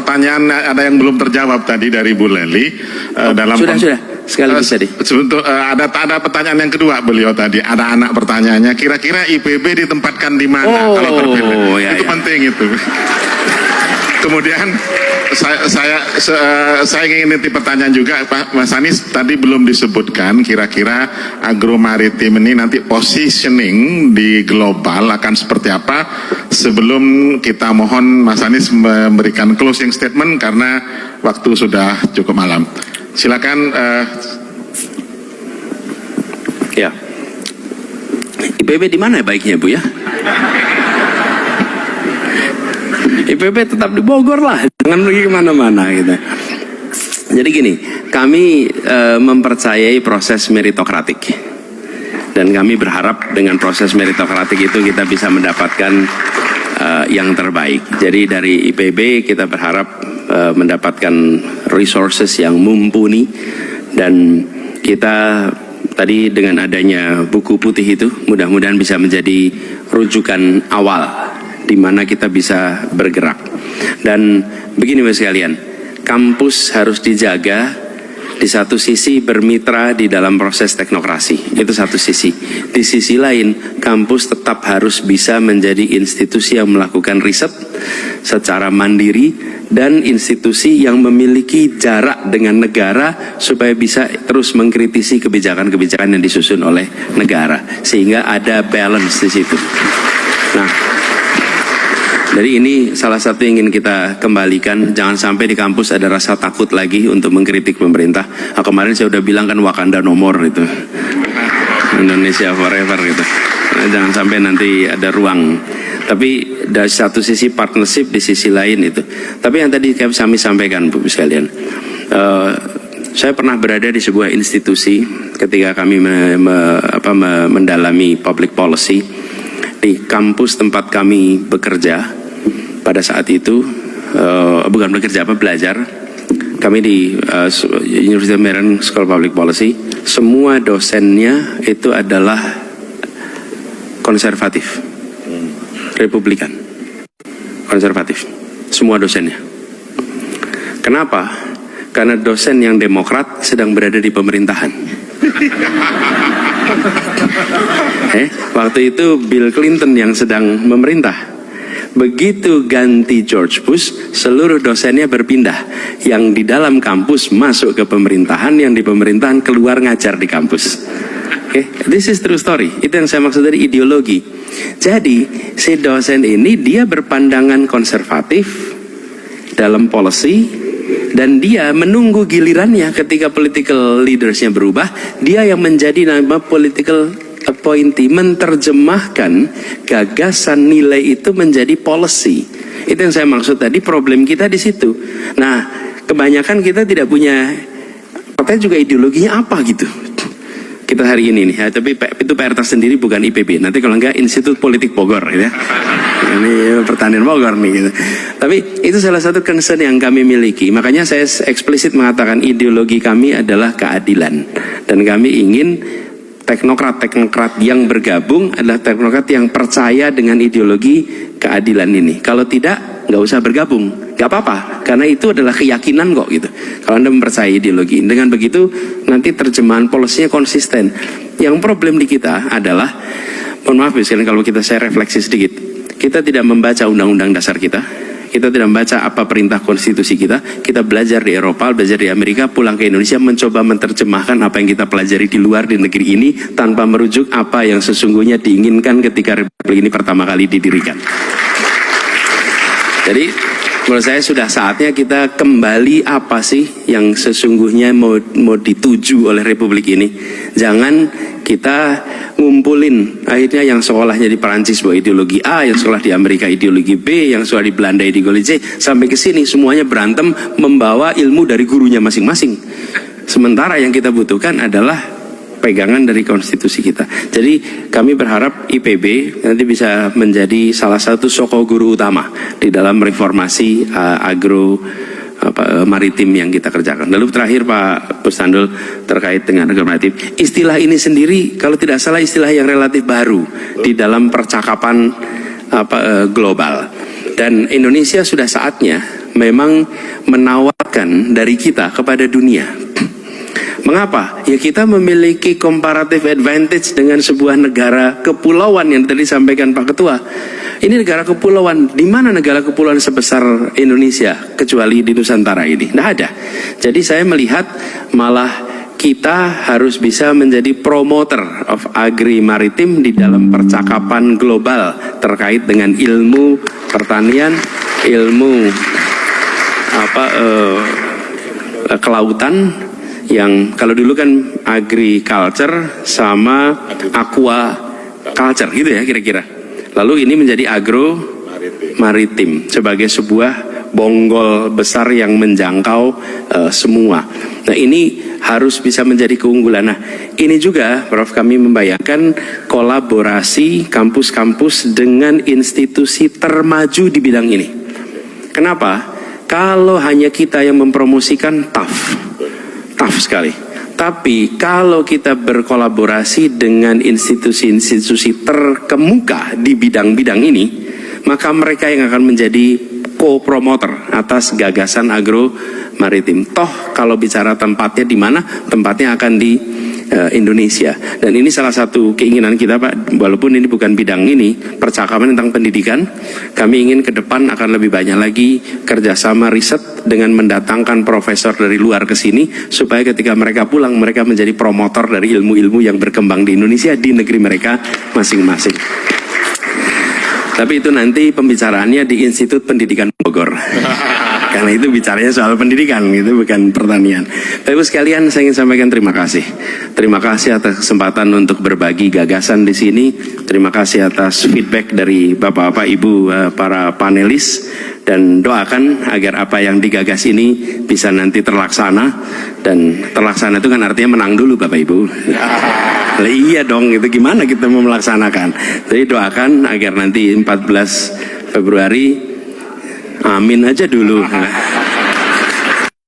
pertanyaan ada yang belum terjawab tadi dari Bu Lely sudah sekaligus tadi. Ada pertanyaan yang kedua beliau tadi, ada anak pertanyaannya, kira-kira IPB ditempatkan di mana kalau terpilih? Itu penting itu. Kemudian saya ingin nitip pertanyaan juga, Pak Mas Anies, tadi belum disebutkan kira-kira agromaritim ini nanti positioning di global akan seperti apa. Sebelum kita mohon Mas Anies memberikan closing statement karena waktu sudah cukup malam. Silakan. Ya, IPB di mana baiknya Bu ya? IPB tetap di Bogor lah, jangan pergi kemana-mana gitu. Jadi gini, kami mempercayai proses meritokratik, dan kami berharap dengan proses meritokratik itu kita bisa mendapatkan yang terbaik. Jadi dari IPB kita berharap mendapatkan resources yang mumpuni, dan kita tadi dengan adanya buku putih itu mudah-mudahan bisa menjadi rujukan awal di mana kita bisa bergerak. Dan begini Mas sekalian, kampus harus dijaga, di satu sisi bermitra di dalam proses teknokrasi, itu satu sisi. Di sisi lain, kampus tetap harus bisa menjadi institusi yang melakukan riset secara mandiri dan institusi yang memiliki jarak dengan negara supaya bisa terus mengkritisi kebijakan-kebijakan yang disusun oleh negara, sehingga ada balance di situ. Nah, jadi ini salah satu yang ingin kita kembalikan, jangan sampai di kampus ada rasa takut lagi untuk mengkritik pemerintah. Nah, kemarin saya udah bilang kan Wakanda no more itu, Indonesia forever gitu. Nah, jangan sampai nanti ada ruang. Tapi dari satu sisi partnership, di sisi lain itu. Tapi yang tadi kami sampaikan Bu sekalian, saya pernah berada di sebuah institusi ketika kami mendalami public policy di kampus tempat kami bekerja. Pada saat itu bukan bekerja belajar, kami di University of Maryland School of Public Policy, semua dosennya itu adalah konservatif, Republikan, konservatif, semua dosennya. Kenapa? Karena dosen yang Demokrat sedang berada di pemerintahan. Waktu itu Bill Clinton yang sedang memerintah. Begitu ganti George Bush, seluruh dosennya berpindah. Yang di dalam kampus masuk ke pemerintahan, yang di pemerintahan keluar ngajar di kampus. This is true story. Itu yang saya maksud dari ideologi. Jadi si dosen ini dia berpandangan konservatif dalam policy, dan dia menunggu gilirannya ketika political leadersnya berubah. Dia yang menjadi nama political appointee, menerjemahkan gagasan nilai itu menjadi policy. Itu yang saya maksud tadi, problem kita di situ. Nah, kebanyakan kita tidak punya, katanya juga ideologinya apa gitu. Kita hari ini nih, ya, tapi itu PR tersendiri bukan IPB. Nanti kalau enggak Institut Politik Bogor, gitu ya. Ini pertanian Bogor nih, gitu. Tapi itu salah satu concern yang kami miliki. Makanya saya eksplisit mengatakan ideologi kami adalah keadilan, dan kami ingin teknokrat yang bergabung adalah teknokrat yang percaya dengan ideologi keadilan ini. Kalau tidak, nggak usah bergabung, nggak apa-apa, karena itu adalah keyakinan kok gitu. Kalau Anda mempercayai ideologi, dengan begitu nanti terjemahan polisinya konsisten. Yang problem di kita adalah, mohon maaf sekalian kalau saya refleksi sedikit, kita tidak membaca undang-undang dasar kita. Kita tidak membaca apa perintah konstitusi kita. Kita belajar di Eropa, belajar di Amerika, pulang ke Indonesia mencoba menerjemahkan apa yang kita pelajari di luar, di negeri ini, tanpa merujuk apa yang sesungguhnya diinginkan ketika Republik ini pertama kali didirikan. Jadi menurut saya sudah saatnya kita kembali apa sih yang sesungguhnya mau dituju oleh Republik ini. Jangan kita ngumpulin akhirnya yang sekolahnya di Perancis bawa ideologi A, yang sekolah di Amerika ideologi B, yang sekolah di Belanda ideologi C, sampai ke sini semuanya berantem membawa ilmu dari gurunya masing-masing. Sementara yang kita butuhkan adalah pegangan dari konstitusi kita. Jadi kami berharap IPB nanti bisa menjadi salah satu soko guru utama di dalam reformasi maritim yang kita kerjakan. Lalu terakhir Pak Pustandul terkait dengan maritim. Istilah ini sendiri kalau tidak salah istilah yang relatif baru di dalam percakapan global. Dan Indonesia sudah saatnya memang menawarkan dari kita kepada dunia. Mengapa? Ya kita memiliki comparative advantage dengan sebuah negara kepulauan yang tadi disampaikan Pak Ketua. Ini negara kepulauan. Di mana negara kepulauan sebesar Indonesia kecuali di Nusantara ini? Tidak ada. Jadi saya melihat malah kita harus bisa menjadi promoter of agri maritim di dalam percakapan global terkait dengan ilmu pertanian, ilmu kelautan, yang kalau dulu kan agriculture sama aquaculture gitu ya kira-kira. Lalu ini menjadi agro maritim sebagai sebuah bonggol besar yang menjangkau semua. Nah ini harus bisa menjadi keunggulan. Nah ini juga Prof, kami membayangkan kolaborasi kampus-kampus dengan institusi termaju di bidang ini. Kenapa? Kalau hanya kita yang mempromosikan tough sekali. Tapi kalau kita berkolaborasi dengan institusi-institusi terkemuka di bidang-bidang ini, maka mereka yang akan menjadi co-promoter atas gagasan agro maritim. Toh kalau bicara tempatnya di mana, tempatnya akan di Indonesia. Dan ini salah satu keinginan kita Pak, walaupun ini bukan bidang ini, percakapan tentang pendidikan, kami ingin ke depan akan lebih banyak lagi kerjasama riset dengan mendatangkan profesor dari luar ke sini, supaya ketika mereka pulang, mereka menjadi promotor dari ilmu-ilmu yang berkembang di Indonesia, di negeri mereka masing-masing. Tapi itu nanti pembicaraannya di Institut Pendidikan Bogor. Karena itu bicaranya soal pendidikan, itu bukan pertanian. Bapak Ibu sekalian, saya ingin sampaikan terima kasih. Terima kasih atas kesempatan untuk berbagi gagasan di sini. Terima kasih atas feedback dari Bapak-bapak Ibu para panelis, dan doakan agar apa yang digagas ini bisa nanti terlaksana. Dan terlaksana itu kan artinya menang dulu Bapak Ibu. Iya dong, itu gimana kita mau melaksanakan. Jadi doakan agar nanti 14 Februari amin aja dulu.